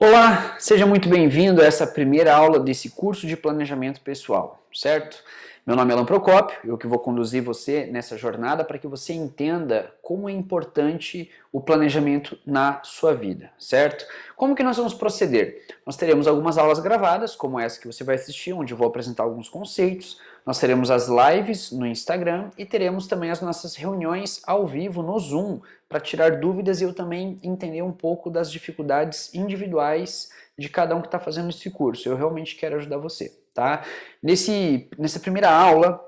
Olá, seja muito bem-vindo a essa primeira aula desse curso de planejamento pessoal, certo? Meu nome é Alan Procópio, eu que vou conduzir você nessa jornada para que você entenda como é importante o planejamento na sua vida, certo? Como que nós vamos proceder? Nós teremos algumas aulas gravadas, como essa que você vai assistir, onde eu vou apresentar alguns conceitos, nós teremos as lives no Instagram e teremos também as nossas reuniões ao vivo no Zoom, para tirar dúvidas e eu também entender um pouco das dificuldades individuais de cada um que está fazendo esse curso. Eu realmente quero ajudar você, tá? Nessa primeira aula,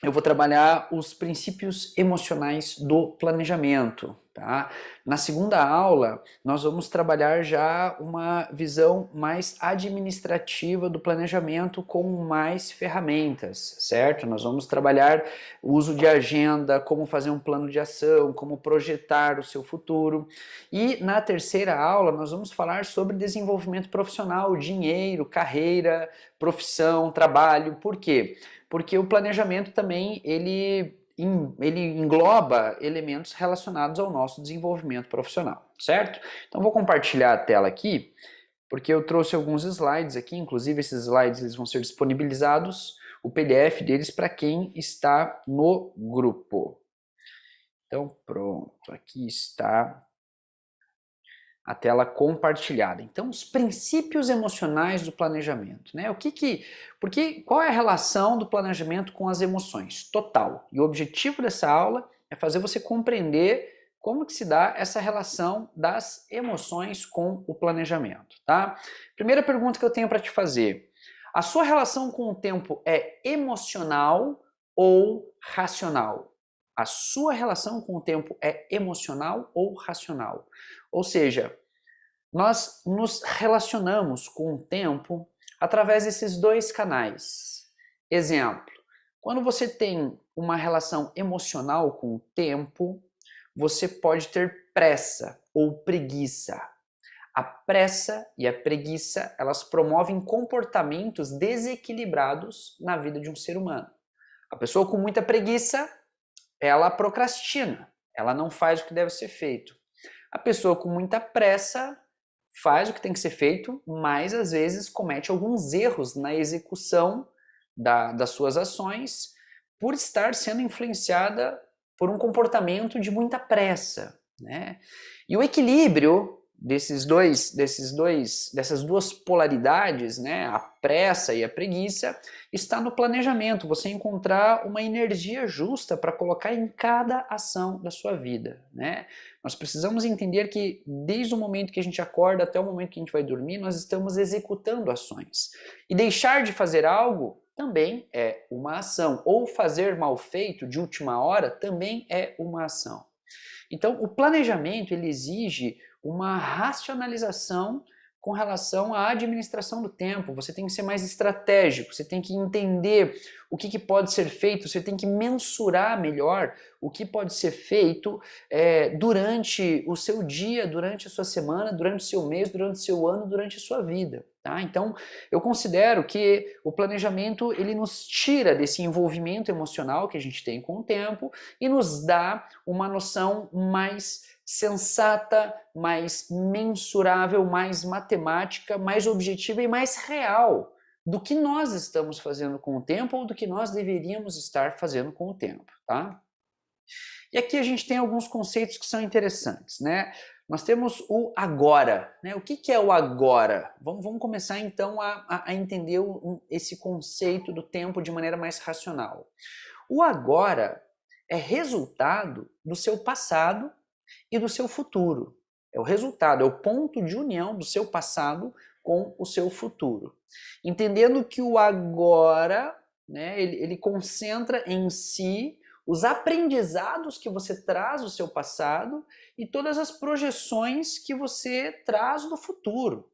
eu vou trabalhar os princípios emocionais do planejamento, tá? Na segunda aula, nós vamos trabalhar já uma visão mais administrativa do planejamento com mais ferramentas, certo? Nós vamos trabalhar o uso de agenda, como fazer um plano de ação, como projetar o seu futuro. E na terceira aula, nós vamos falar sobre desenvolvimento profissional, dinheiro, carreira, profissão, trabalho. Por quê? Porque o planejamento também ele engloba elementos relacionados ao nosso desenvolvimento profissional, certo? Então vou compartilhar a tela aqui, porque eu trouxe alguns slides aqui, inclusive esses slides eles vão ser disponibilizados, o PDF deles para quem está no grupo. Então pronto, aqui está a tela compartilhada. Então, os princípios emocionais do planejamento, né? Qual é a relação do planejamento com as emoções? Total. E o objetivo dessa aula é fazer você compreender como que se dá essa relação das emoções com o planejamento, tá? Primeira pergunta que eu tenho para te fazer: a sua relação com o tempo é emocional ou racional? A sua relação com o tempo é emocional ou racional? Ou seja, nós nos relacionamos com o tempo através desses dois canais. Exemplo, quando você tem uma relação emocional com o tempo, você pode ter pressa ou preguiça. A pressa e a preguiça, elas promovem comportamentos desequilibrados na vida de um ser humano. A pessoa com muita preguiça, ela procrastina, ela não faz o que deve ser feito. A pessoa com muita pressa faz o que tem que ser feito, mas às vezes comete alguns erros na execução das suas ações por estar sendo influenciada por um comportamento de muita pressa, né? E o equilíbrio dessas duas polaridades, né, a pressa e a preguiça, está no planejamento, você encontrar uma energia justa para colocar em cada ação da sua vida, né? Nós precisamos entender que desde o momento que a gente acorda até o momento que a gente vai dormir, nós estamos executando ações. E deixar de fazer algo também é uma ação, ou fazer mal feito de última hora também é uma ação. Então, o planejamento ele exige uma racionalização com relação à administração do tempo. Você tem que ser mais estratégico, você tem que entender o que pode ser feito, você tem que mensurar melhor o que pode ser feito durante o seu dia, durante a sua semana, durante o seu mês, durante o seu ano, durante a sua vida. Tá? Então, eu considero que o planejamento ele nos tira desse envolvimento emocional que a gente tem com o tempo e nos dá uma noção mais sensata, mais mensurável, mais matemática, mais objetiva e mais real do que nós estamos fazendo com o tempo ou do que nós deveríamos estar fazendo com o tempo, tá? E aqui a gente tem alguns conceitos que são interessantes, né? Nós temos o agora, né? O que é o agora? Vamos começar então a entender esse conceito do tempo de maneira mais racional. O agora é resultado do seu passado e do seu futuro. É o resultado, é o ponto de união do seu passado com o seu futuro. Entendendo que o agora, né, ele concentra em si os aprendizados que você traz do seu passado e todas as projeções que você traz do futuro.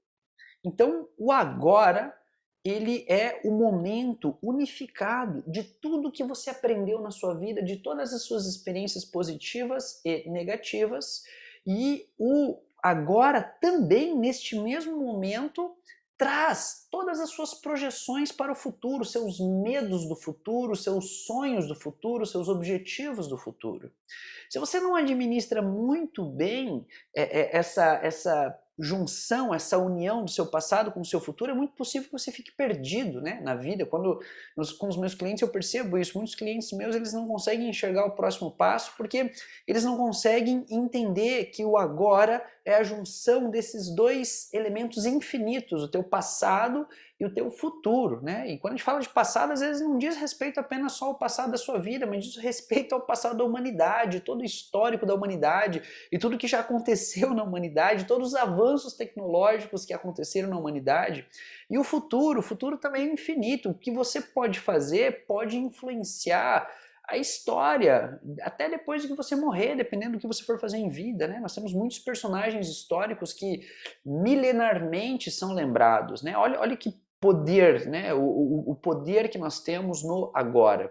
Então, o agora, ele é o momento unificado de tudo que você aprendeu na sua vida, de todas as suas experiências positivas e negativas, e o agora também, neste mesmo momento, traz todas as suas projeções para o futuro, seus medos do futuro, seus sonhos do futuro, seus objetivos do futuro. Se você não administra muito bem essa junção, essa união do seu passado com o seu futuro, é muito possível que você fique perdido, né, na vida. Com os meus clientes eu percebo isso, muitos clientes meus eles não conseguem enxergar o próximo passo porque eles não conseguem entender que o agora é a junção desses dois elementos infinitos, o teu passado e o teu futuro, né? E quando a gente fala de passado, às vezes não diz respeito apenas só ao passado da sua vida, mas diz respeito ao passado da humanidade, todo o histórico da humanidade e tudo que já aconteceu na humanidade, todos os avanços tecnológicos que aconteceram na humanidade. E o futuro também é infinito. O que você pode fazer pode influenciar a história, até depois de que você morrer, dependendo do que você for fazer em vida, né? Nós temos muitos personagens históricos que milenarmente são lembrados, né? Olha que poder, né? O poder que nós temos no agora.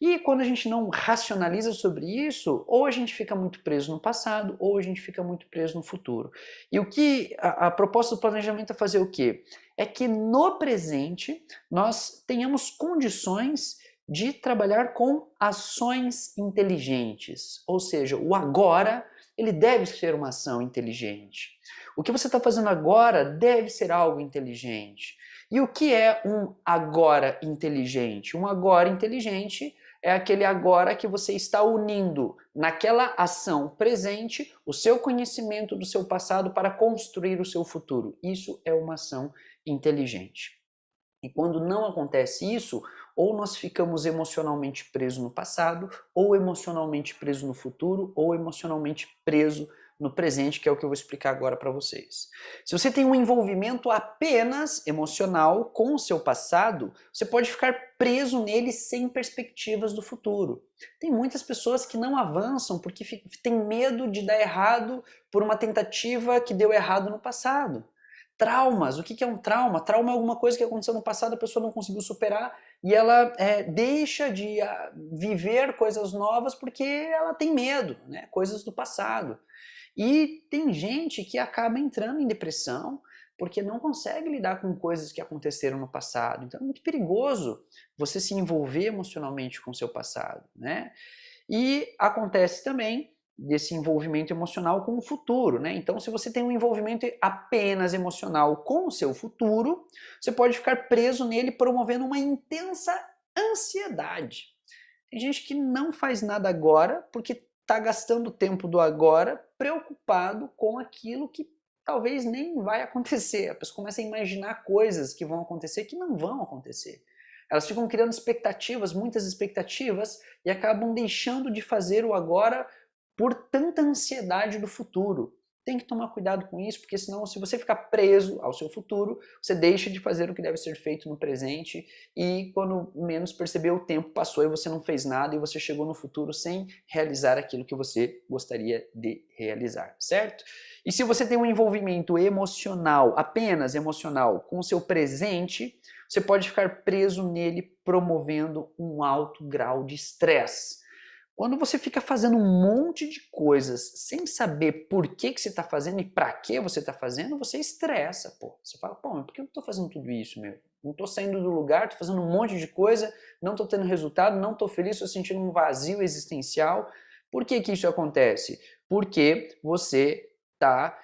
E quando a gente não racionaliza sobre isso, ou a gente fica muito preso no passado, ou a gente fica muito preso no futuro. E o que a proposta do planejamento é fazer o quê? É que no presente nós tenhamos condições de trabalhar com ações inteligentes, ou seja, o agora ele deve ser uma ação inteligente. O que você está fazendo agora deve ser algo inteligente. E o que é um agora inteligente? Um agora inteligente é aquele agora que você está unindo naquela ação presente o seu conhecimento do seu passado para construir o seu futuro. Isso é uma ação inteligente. E quando não acontece isso, ou nós ficamos emocionalmente presos no passado, ou emocionalmente presos no futuro, ou emocionalmente preso no presente, que é o que eu vou explicar agora para vocês. Se você tem um envolvimento apenas emocional com o seu passado, você pode ficar preso nele sem perspectivas do futuro. Tem muitas pessoas que não avançam porque têm medo de dar errado por uma tentativa que deu errado no passado. Traumas, o que é um trauma? Trauma é alguma coisa que aconteceu no passado, a pessoa não conseguiu superar e ela deixa de viver coisas novas porque ela tem medo, né? Coisas do passado. E tem gente que acaba entrando em depressão porque não consegue lidar com coisas que aconteceram no passado. Então é muito perigoso você se envolver emocionalmente com o seu passado, né? E acontece também desse envolvimento emocional com o futuro, né? Então, se você tem um envolvimento apenas emocional com o seu futuro, você pode ficar preso nele promovendo uma intensa ansiedade. Tem gente que não faz nada agora porque está gastando o tempo do agora preocupado com aquilo que talvez nem vai acontecer. A pessoa começa a imaginar coisas que vão acontecer que não vão acontecer. Elas ficam criando expectativas, muitas expectativas, e acabam deixando de fazer o agora por tanta ansiedade do futuro. Tem que tomar cuidado com isso, porque senão, se você ficar preso ao seu futuro, você deixa de fazer o que deve ser feito no presente e quando menos perceber, o tempo passou e você não fez nada e você chegou no futuro sem realizar aquilo que você gostaria de realizar, certo? E se você tem um envolvimento emocional, apenas emocional, com o seu presente, você pode ficar preso nele promovendo um alto grau de estresse. Quando você fica fazendo um monte de coisas sem saber por que você está fazendo e para que você está fazendo, você estressa, pô. Você fala, pô, mas por que eu estou fazendo tudo isso, meu? Não estou saindo do lugar, estou fazendo um monte de coisa, não estou tendo resultado, não estou feliz, estou sentindo um vazio existencial. Por que isso acontece? Porque você está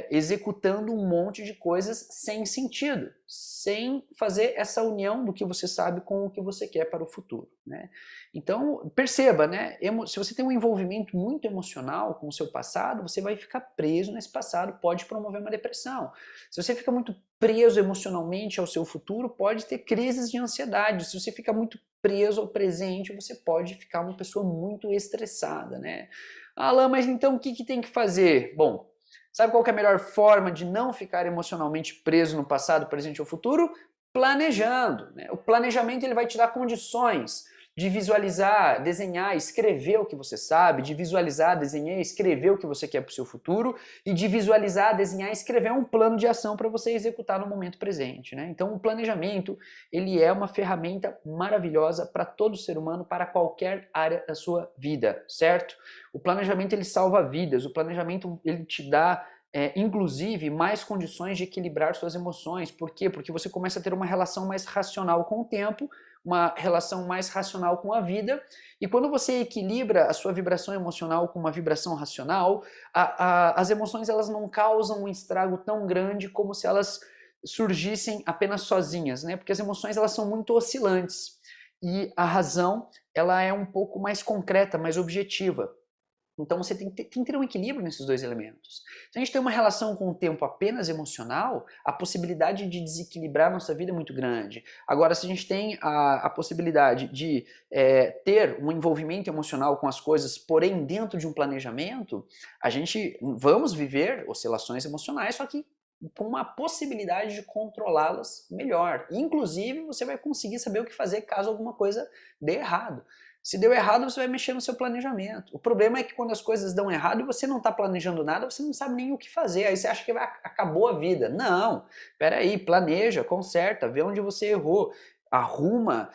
executando um monte de coisas sem sentido, sem fazer essa união do que você sabe com o que você quer para o futuro, né? Então, perceba, né? Se você tem um envolvimento muito emocional com o seu passado, você vai ficar preso nesse passado, pode promover uma depressão. Se você fica muito preso emocionalmente ao seu futuro, pode ter crises de ansiedade. Se você fica muito preso ao presente, você pode ficar uma pessoa muito estressada, né? Alan, mas então o que tem que fazer? Bom, sabe qual que é a melhor forma de não ficar emocionalmente preso no passado, presente ou futuro? Planejando, né? O planejamento ele vai te dar condições de visualizar, desenhar, escrever o que você sabe, de visualizar, desenhar, escrever o que você quer para o seu futuro e de visualizar, desenhar, escrever um plano de ação para você executar no momento presente, né? Então o planejamento ele é uma ferramenta maravilhosa para todo ser humano, para qualquer área da sua vida, certo? O planejamento ele salva vidas, o planejamento ele te dá inclusive, mais condições de equilibrar suas emoções. Por quê? Porque você começa a ter uma relação mais racional com o tempo, uma relação mais racional com a vida, e quando você equilibra a sua vibração emocional com uma vibração racional, as emoções elas não causam um estrago tão grande como se elas surgissem apenas sozinhas, né? Porque as emoções elas são muito oscilantes, e a razão ela é um pouco mais concreta, mais objetiva. Então você tem que ter um equilíbrio nesses dois elementos. Se a gente tem uma relação com o tempo apenas emocional, a possibilidade de desequilibrar a nossa vida é muito grande. Agora, se a gente tem a possibilidade de ter um envolvimento emocional com as coisas, porém dentro de um planejamento, a gente vamos viver oscilações emocionais, só que com uma possibilidade de controlá-las melhor. Inclusive, você vai conseguir saber o que fazer caso alguma coisa dê errado. Se deu errado, você vai mexer no seu planejamento. O problema é que quando as coisas dão errado e você não está planejando nada, você não sabe nem o que fazer. Aí você acha que acabou a vida. Não, peraí, planeja, conserta, vê onde você errou, arruma,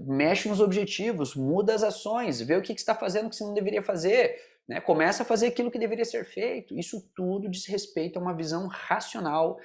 mexe nos objetivos, muda as ações, vê o que você está fazendo que você não deveria fazer, né? Começa a fazer aquilo que deveria ser feito. Isso tudo diz respeito a uma visão racional,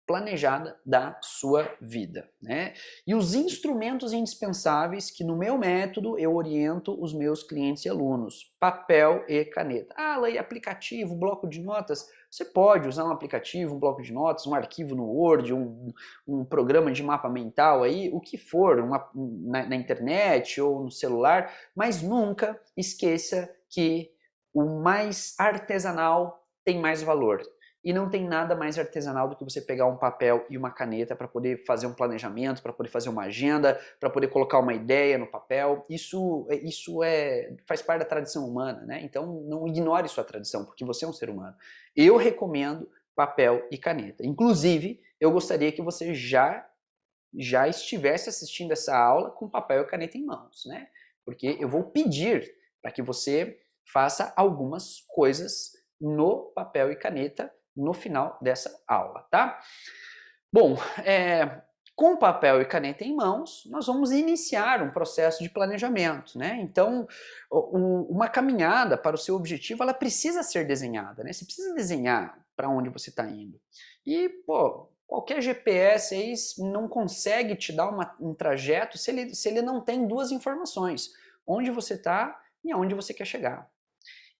planejada da sua vida, né? E os instrumentos indispensáveis que no meu método eu oriento os meus clientes e alunos, papel e caneta. Ah, e aplicativo, bloco de notas, você pode usar um aplicativo, um bloco de notas, um arquivo no Word, um programa de mapa mental aí, o que for, na internet ou no celular, mas nunca esqueça que o mais artesanal tem mais valor. E não tem nada mais artesanal do que você pegar um papel e uma caneta para poder fazer um planejamento, para poder fazer uma agenda, para poder colocar uma ideia no papel. Isso faz parte da tradição humana, né? Então não ignore sua tradição, porque você é um ser humano. Eu recomendo papel e caneta. Inclusive, eu gostaria que você já estivesse assistindo essa aula com papel e caneta em mãos, né? Porque eu vou pedir para que você faça algumas coisas no papel e caneta no final dessa aula, tá? Bom, com papel e caneta em mãos, nós vamos iniciar um processo de planejamento, né? Então, uma caminhada para o seu objetivo, ela precisa ser desenhada, né? Você precisa desenhar para onde você está indo. E, pô, qualquer GPS aí não consegue te dar um trajeto se ele não tem duas informações, onde você está e aonde você quer chegar.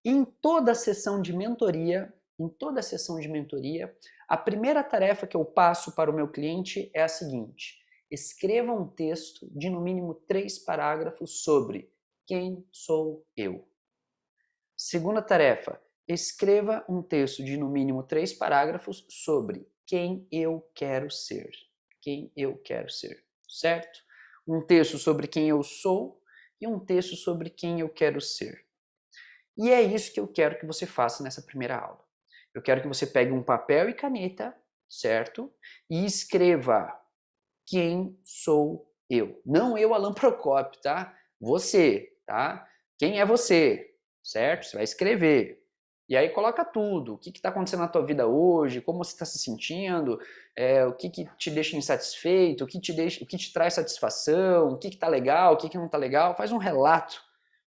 Em toda a sessão de mentoria, a primeira tarefa que eu passo para o meu cliente é a seguinte: escreva um texto de no mínimo 3 parágrafos sobre quem sou eu. Segunda tarefa, escreva um texto de no mínimo 3 parágrafos sobre quem eu quero ser. Quem eu quero ser, certo? Um texto sobre quem eu sou e um texto sobre quem eu quero ser. E é isso que eu quero que você faça nessa primeira aula. Eu quero que você pegue um papel e caneta, certo? E escreva quem sou eu. Não eu, Alan Procópio, tá? Você, tá? Quem é você, certo? Você vai escrever. E aí coloca tudo. O que está acontecendo na tua vida hoje, como você está se sentindo, o que te deixa insatisfeito, o que te traz satisfação, o que está legal, o que não está legal. Faz um relato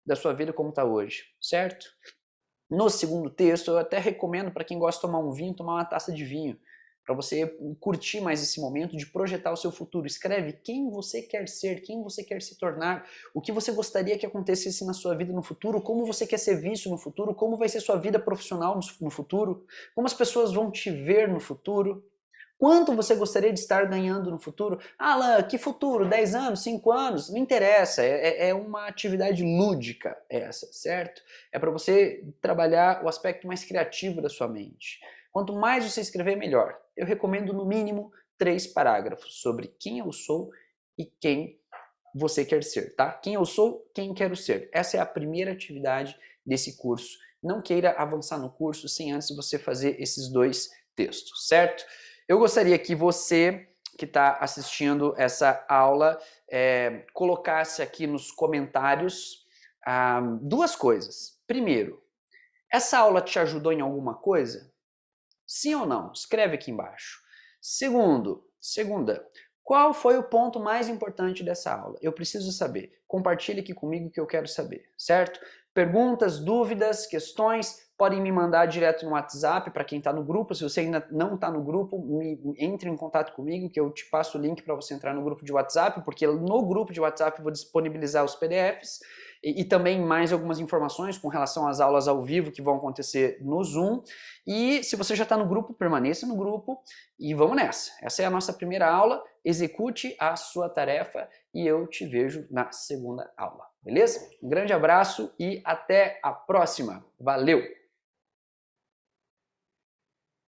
da sua vida como está hoje, certo? No segundo texto, eu até recomendo para quem gosta de tomar um vinho, tomar uma taça de vinho, para você curtir mais esse momento de projetar o seu futuro. Escreve quem você quer ser, quem você quer se tornar, o que você gostaria que acontecesse na sua vida no futuro, como você quer ser visto no futuro, como vai ser sua vida profissional no futuro, como as pessoas vão te ver no futuro. Quanto você gostaria de estar ganhando no futuro? Alan, que futuro? 10 anos? 5 anos? Não interessa, é uma atividade lúdica essa, certo? É para você trabalhar o aspecto mais criativo da sua mente. Quanto mais você escrever, melhor. Eu recomendo no mínimo 3 parágrafos sobre quem eu sou e quem você quer ser, tá? Quem eu sou, quem quero ser. Essa é a primeira atividade desse curso. Não queira avançar no curso sem antes você fazer esses 2 textos, certo? Eu gostaria que você que está assistindo essa aula colocasse aqui nos comentários 2 coisas. Primeiro, essa aula te ajudou em alguma coisa? Sim ou não? Escreve aqui embaixo. Segunda, qual foi o ponto mais importante dessa aula? Eu preciso saber. Compartilhe aqui comigo que eu quero saber, certo? Perguntas, dúvidas, questões, podem me mandar direto no WhatsApp para quem está no grupo. Se você ainda não está no grupo, entre em contato comigo que eu te passo o link para você entrar no grupo de WhatsApp, porque no grupo de WhatsApp eu vou disponibilizar os PDFs e também mais algumas informações com relação às aulas ao vivo que vão acontecer no Zoom. E se você já está no grupo, permaneça no grupo e vamos nessa. Essa é a nossa primeira aula, execute a sua tarefa e eu te vejo na segunda aula, beleza? Um grande abraço e até a próxima. Valeu!